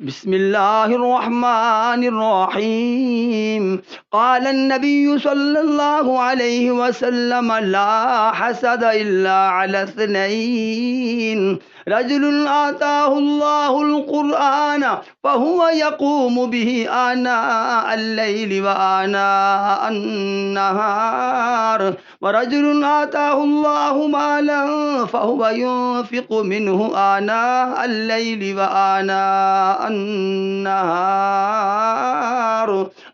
بسم الله الرحمن الرحيم. قال النبي صلى الله عليه وسلم: لا حسد إلا على اثنين: رجل آتاه الله القرآن فهو يقوم به آناء الليل وآناء النهار، ورجل آتاه الله مالا فهو ينفق منه آناء الليل وآناء النهار،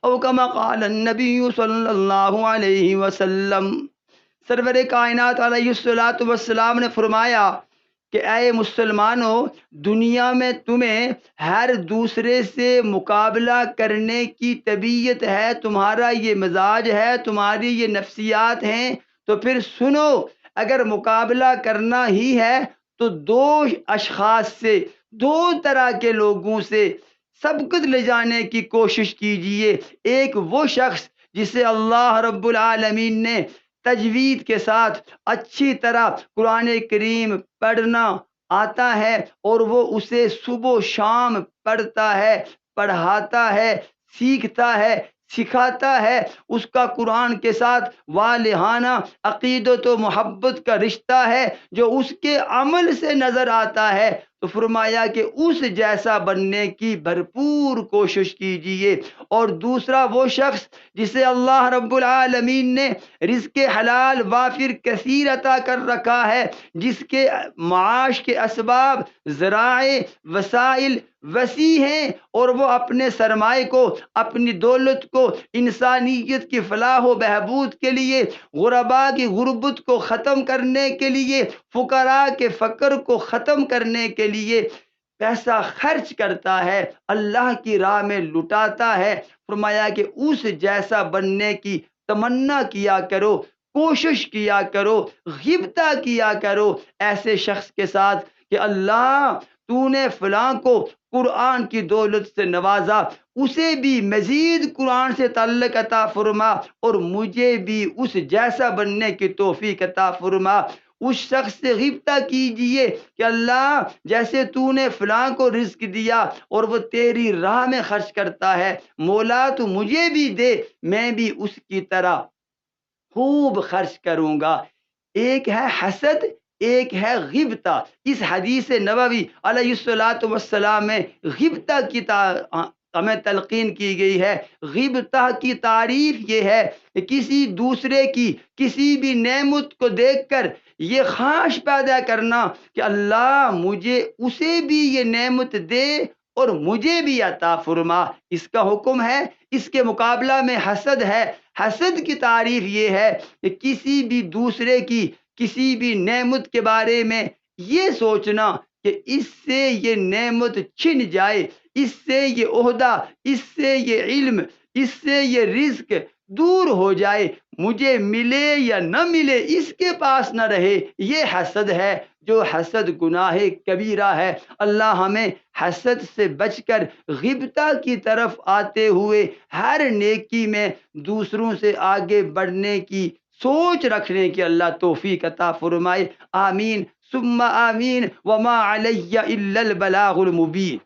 او كما قال النبی صلی اللہ علیہ وسلم۔ سرور کائنات علیہ الصلوۃ والسلام نے فرمایا کہ اے مسلمانوں، دنیا میں تمہیں ہر دوسرے سے مقابلہ کرنے کی طبیعت ہے، تمہارا یہ مزاج ہے، تمہاری یہ نفسیات ہیں، تو پھر سنو، اگر مقابلہ کرنا ہی ہے تو دو اشخاص سے، دو طرح کے لوگوں سے سبقت لے جانے کی کوشش کیجئے۔ ایک وہ شخص جسے اللہ رب العالمین نے تجوید کے ساتھ اچھی طرح قرآن کریم پڑھنا آتا ہے اور وہ اسے صبح و شام پڑھتا ہے، پڑھاتا ہے، سیکھتا ہے، سکھاتا ہے، اس کا قرآن کے ساتھ والہانہ عقیدت و محبت کا رشتہ ہے جو اس کے عمل سے نظر آتا ہے، تو فرمایا کہ اس جیسا بننے کی بھرپور کوشش کیجئے۔ اور دوسرا وہ شخص جسے اللہ رب العالمین نے رزق حلال وافر کثیر عطا کر رکھا ہے، جس کے معاش کے اسباب، ذرائع، وسائل وسیع ہیں، اور وہ اپنے سرمائے کو، اپنی دولت کو انسانیت کی فلاح و بہبود کے لیے، غرباء کی غربت کو ختم کرنے کے لیے، فقراء کے فقر کو ختم کرنے کے لیے پیسہ خرچ کرتا ہے، اللہ کی راہ میں لٹاتا ہے، فرمایا کہ اس جیسا بننے کی تمنا کیا کرو، کوشش کیا کرو، غبطہ کیا کرو ایسے شخص کے ساتھ کہ اللہ تو نے فلاں کو قرآن کی دولت سے نوازا، اسے بھی مزید قرآن سے تعلق عطا فرما، اور مجھے بھی اس جیسا بننے کی توفیق عطا فرما۔ اس شخص سے غبطہ کیجئے کہ اللہ جیسے تو نے فلاں کو رزق دیا اور وہ تیری راہ میں خرچ کرتا ہے، مولا تو مجھے بھی دے، میں بھی اس کی طرح خوب خرچ کروں گا۔ ایک ہے حسد، ایک ہے غبطہ۔ اس حدیث نبوی علیہ الصلوۃ والسلام میں غبطہ کی ہمیں تلقین کی گئی ہے۔ غبطہ کی تعریف یہ ہے کہ کسی دوسرے کی کسی بھی نعمت کو دیکھ کر یہ خواہش پیدا کرنا کہ اللہ مجھے اسے بھی یہ نعمت دے اور مجھے بھی عطا فرما، اس کا حکم ہے۔ اس کے مقابلہ میں حسد ہے۔ حسد کی تعریف یہ ہے کہ کسی بھی دوسرے کی کسی بھی نعمت کے بارے میں یہ سوچنا کہ اس سے یہ نعمت چھن جائے، اس سے یہ عہدہ، اس سے یہ علم، اس سے یہ رزق دور ہو جائے، مجھے ملے یا نہ ملے، اس کے پاس نہ رہے، یہ حسد ہے، جو حسد گناہ کبیرہ ہے۔ اللہ ہمیں حسد سے بچ کر غبطہ کی طرف آتے ہوئے ہر نیکی میں دوسروں سے آگے بڑھنے کی سوچ رکھنے کی اللہ توفیق عطا فرمائے۔ آمین ثم آمین، وما علی الا البلاغ المبین۔